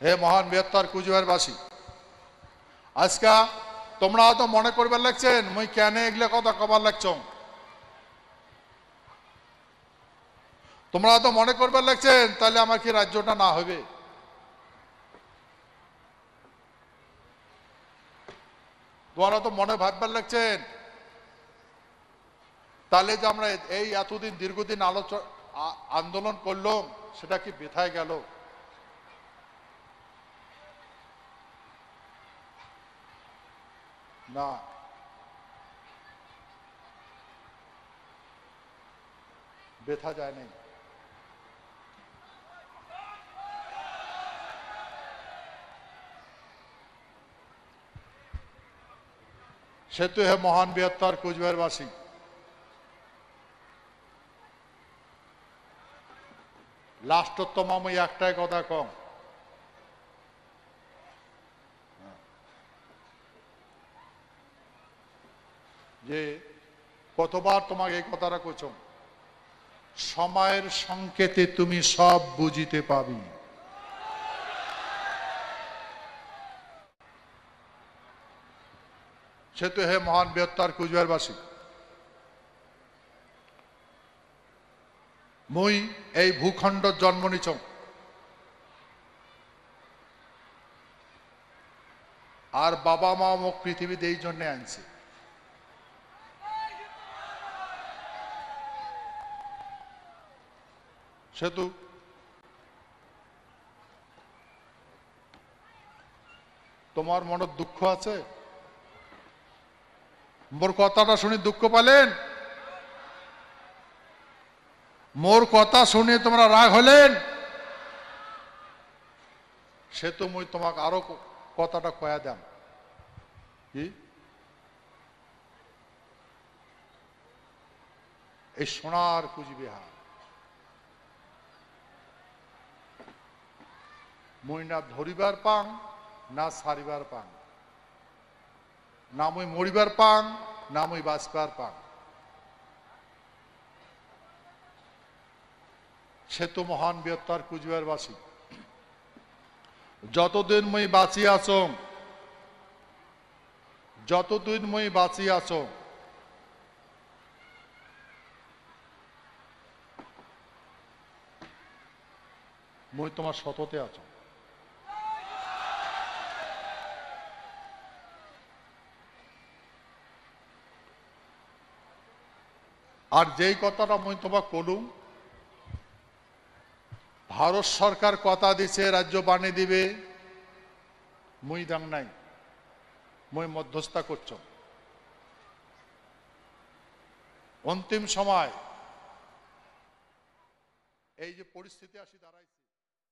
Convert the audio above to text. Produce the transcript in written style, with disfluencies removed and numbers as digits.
হে মহান বৃহত্তর কুচবিহারবাসী, আজকা তোমরা তো মনে করবার লাগছেন মুই কেন এগুলো কথা কবার লাগছ। তোমরা তো মনে করবার লাগছেন তাহলে আমার কি রাজ্যটা না হবে। তোমরা তো মনে ভাববার লাগছেন তাহলে যে আমরা এই এতদিন দীর্ঘদিন আন্দোলন করলাম সেটা কি বৃথায় গেল। না, বৃথা যায় নাই। সেতু হে মহান বৃহত্তর কুচবিহারবাসী, লাস্টোত্তম আমি একটাই কথা কম, যে কতবার তোমাকে এই কথাটা কইছ, সময়ের সংকেতে তুমি সব বুঝিতে পাবি। সেতু হে মহান বৃহত্তর কুচবিহারবাসী, মুই এই ভূখণ্ড জন্ম নিছ আর বাবা মা মোক পৃথিবীতে এই জন্যে আনছে। সেতু তোমার মনে দুঃখ আছে? মোর কথাটা শুনে দুঃখ পালেন? মোর কথা শুনে তোমরা রাগ হলেন? সে তো মুই তোমাকে আরো কথাটা কয়া দাম কি, এই সোনার কুচবিহার মুই না ধরিবার পাং না সারিবার পাং, না মুই মরিবার পাং না মুই বাঁচবার পাং। সে তো মহান বৃহত্তর কুচবিহারবাসী, যতদিন মুই বাঁচি আছো, যতদিন মুই বাঁচি আছো, মুই তোমার সততে আছো। আর যেই কথাটা মুই তোমাকে কলুম, ভারত সরকার কথা দিছে রাজ্য বানিয়ে দিবে, মুই দাম নাই, মুই মধ্যস্থতা করছ। অন্তিম সময় এই যে পরিস্থিতি আসি দাঁড়াইছে।